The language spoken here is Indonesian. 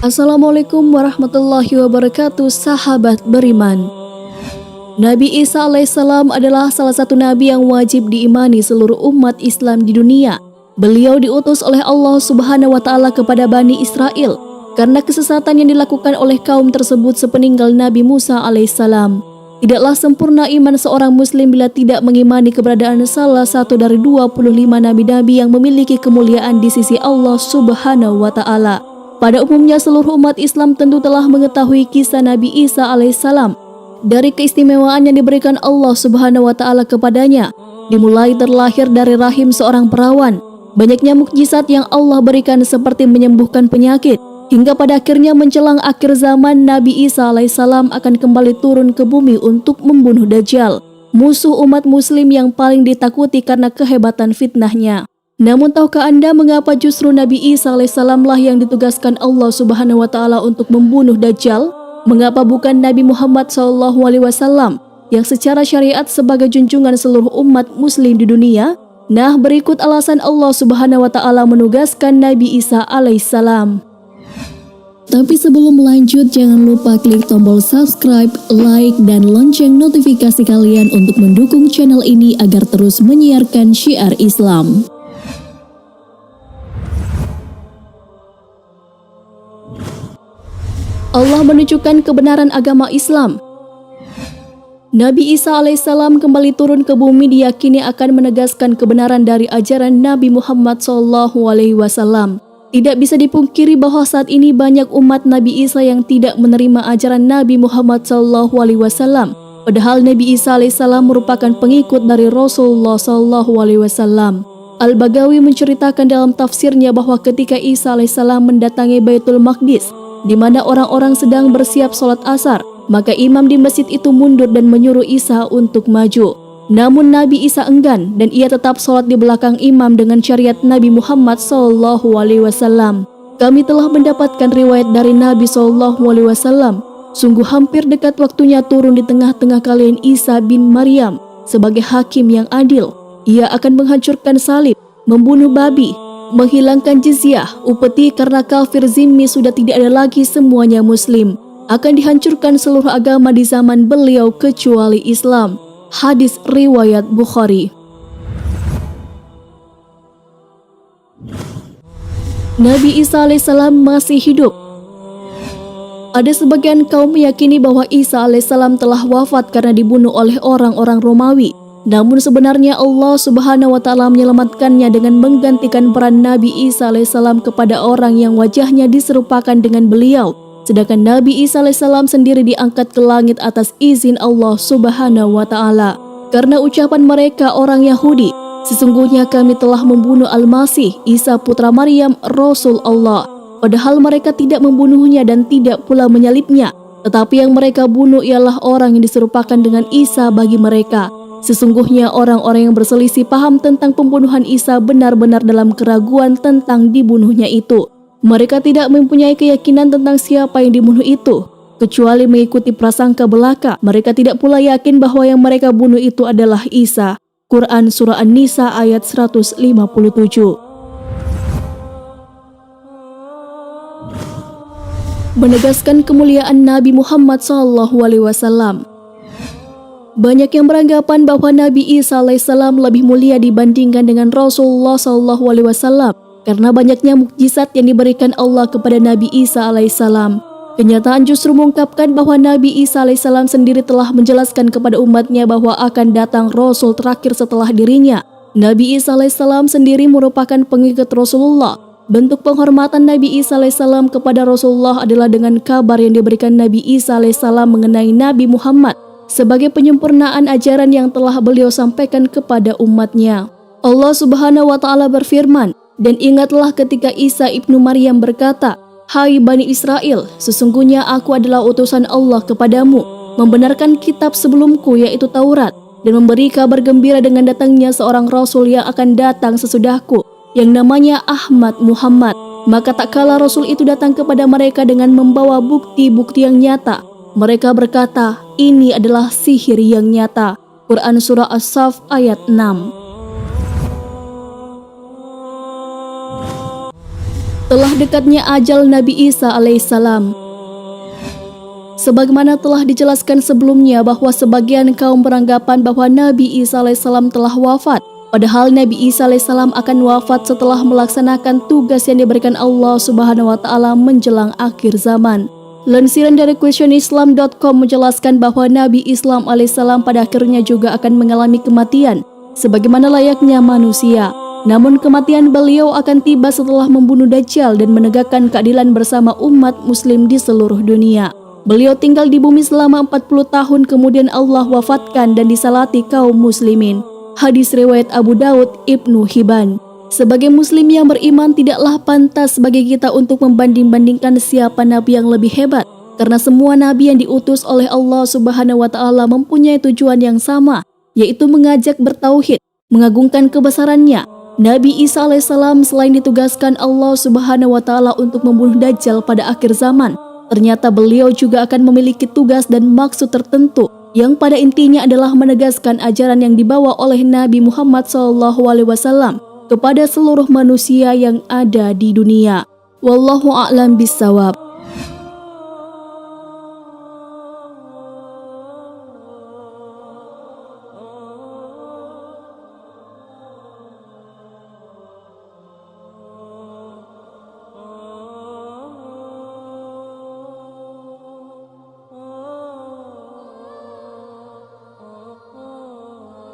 Assalamualaikum warahmatullahi wabarakatuh, sahabat beriman. Nabi Isa alaihissalam adalah salah satu nabi yang wajib diimani seluruh umat Islam di dunia. Beliau diutus oleh Allah Subhanahu wa Ta'ala kepada Bani Israel karena kesesatan yang dilakukan oleh kaum tersebut sepeninggal Nabi Musa alaihissalam. Tidaklah sempurna iman seorang muslim bila tidak mengimani keberadaan salah satu dari 25 nabi-nabi yang memiliki kemuliaan di sisi Allah Subhanahu wa Ta'ala. Pada umumnya seluruh umat Islam tentu telah mengetahui kisah Nabi Isa alaihissalam dari keistimewaan yang diberikan Allah Subhanahu wa Ta'ala kepadanya, dimulai terlahir dari rahim seorang perawan, banyaknya mukjizat yang Allah berikan seperti menyembuhkan penyakit, hingga pada akhirnya menjelang akhir zaman Nabi Isa alaihissalam akan kembali turun ke bumi untuk membunuh Dajjal, musuh umat muslim yang paling ditakuti karena kehebatan fitnahnya. Namun tahukah Anda mengapa justru Nabi Isa alaihissalam lah yang ditugaskan Allah Subhanahu wa Ta'ala untuk membunuh Dajjal? Mengapa bukan Nabi Muhammad SAW yang secara syariat sebagai junjungan seluruh umat muslim di dunia? Nah, berikut alasan Allah Subhanahu wa Ta'ala menugaskan Nabi Isa alaihissalam. Tapi sebelum lanjut, jangan lupa klik tombol subscribe, like, dan lonceng notifikasi kalian untuk mendukung channel ini agar terus menyiarkan syiar Islam. Allah menunjukkan kebenaran agama Islam. Nabi Isa alaihissalam kembali turun ke bumi diyakini akan menegaskan kebenaran dari ajaran Nabi Muhammad SAW. Tidak bisa dipungkiri bahwa saat ini banyak umat Nabi Isa yang tidak menerima ajaran Nabi Muhammad SAW. Padahal Nabi Isa alaihissalam merupakan pengikut dari Rasulullah SAW. Al-Bagawi menceritakan dalam tafsirnya bahwa ketika Isa alaihissalam mendatangi Baitul Maqdis, di mana orang-orang sedang bersiap sholat asar, maka imam di masjid itu mundur dan menyuruh Isa untuk maju. Namun Nabi Isa enggan dan ia tetap sholat di belakang imam dengan syariat Nabi Muhammad SAW. Kami telah mendapatkan riwayat dari Nabi SAW. Sungguh hampir dekat waktunya turun di tengah-tengah kalian Isa bin Maryam sebagai hakim yang adil. Ia akan menghancurkan salib, membunuh babi, menghilangkan jizyah, upeti karena kafir zimmi sudah tidak ada lagi, semuanya muslim. Akan dihancurkan seluruh agama di zaman beliau kecuali Islam. Hadis riwayat Bukhari. Nabi Isa alaihissalam masih hidup. Ada sebagian kaum meyakini bahwa Isa alaihissalam telah wafat karena dibunuh oleh orang-orang Romawi. Namun sebenarnya Allah Subhanahu wa Ta'ala menyelamatkannya dengan menggantikan peran Nabi Isa alaihissalam kepada orang yang wajahnya diserupakan dengan beliau. Sedangkan Nabi Isa alaihissalam sendiri diangkat ke langit atas izin Allah Subhanahu wa Ta'ala. Karena ucapan mereka orang Yahudi, sesungguhnya kami telah membunuh Al-Masih, Isa putra Maryam, Rasul Allah. Padahal mereka tidak membunuhnya dan tidak pula menyalibnya. Tetapi yang mereka bunuh ialah orang yang diserupakan dengan Isa bagi mereka. Sesungguhnya orang-orang yang berselisih paham tentang pembunuhan Isa benar-benar dalam keraguan tentang dibunuhnya itu. Mereka tidak mempunyai keyakinan tentang siapa yang dibunuh itu, kecuali mengikuti prasangka belaka. Mereka tidak pula yakin bahwa yang mereka bunuh itu adalah Isa. Quran Surah An-Nisa ayat 157. Menegaskan kemuliaan Nabi Muhammad SAW. Banyak yang beranggapan bahwa Nabi Isa alaihissalam lebih mulia dibandingkan dengan Rasulullah SAW karena banyaknya mukjizat yang diberikan Allah kepada Nabi Isa alaihissalam. Kenyataan justru mengungkapkan bahwa Nabi Isa alaihissalam sendiri telah menjelaskan kepada umatnya bahwa akan datang Rasul terakhir setelah dirinya. Nabi Isa alaihissalam sendiri merupakan pengikut Rasulullah. Bentuk penghormatan Nabi Isa alaihissalam kepada Rasulullah adalah dengan kabar yang diberikan Nabi Isa alaihissalam mengenai Nabi Muhammad sebagai penyempurnaan ajaran yang telah beliau sampaikan kepada umatnya. Allah Subhanahu wa Ta'ala berfirman, dan ingatlah ketika Isa ibnu Maryam berkata, "Hai Bani Israel, sesungguhnya aku adalah utusan Allah kepadamu, membenarkan kitab sebelumku yaitu Taurat, dan memberi kabar gembira dengan datangnya seorang Rasul yang akan datang sesudahku, yang namanya Ahmad Muhammad. Maka tak kala Rasul itu datang kepada mereka dengan membawa bukti-bukti yang nyata, mereka berkata, ini adalah sihir yang nyata." Quran Surah As-Saff ayat 6. Telah dekatnya ajal Nabi Isa alaihissalam. Sebagaimana telah dijelaskan sebelumnya bahwa sebagian kaum beranggapan bahwa Nabi Isa alaihissalam telah wafat, padahal Nabi Isa alaihissalam akan wafat setelah melaksanakan tugas yang diberikan Allah Subhanahu wa taala menjelang akhir zaman. Lansiran dari questionislam.com menjelaskan bahwa Nabi Islam alaihissalam pada akhirnya juga akan mengalami kematian sebagaimana layaknya manusia. Namun kematian beliau akan tiba setelah membunuh Dajjal dan menegakkan keadilan bersama umat muslim di seluruh dunia. Beliau tinggal di bumi selama 40 tahun kemudian Allah wafatkan dan disalati kaum muslimin. Hadis riwayat Abu Daud, Ibnu Hibban. Sebagai muslim yang beriman tidaklah pantas bagi kita untuk membanding-bandingkan siapa nabi yang lebih hebat, karena semua nabi yang diutus oleh Allah Subhanahu wa taala mempunyai tujuan yang sama, yaitu mengajak bertauhid, mengagungkan kebesarannya. Nabi Isa alaihissalam selain ditugaskan Allah Subhanahu wa taala untuk membunuh Dajjal pada akhir zaman, ternyata beliau juga akan memiliki tugas dan maksud tertentu yang pada intinya adalah menegaskan ajaran yang dibawa oleh Nabi Muhammad SAW kepada seluruh manusia yang ada di dunia. Wallahu a'lam bishawab.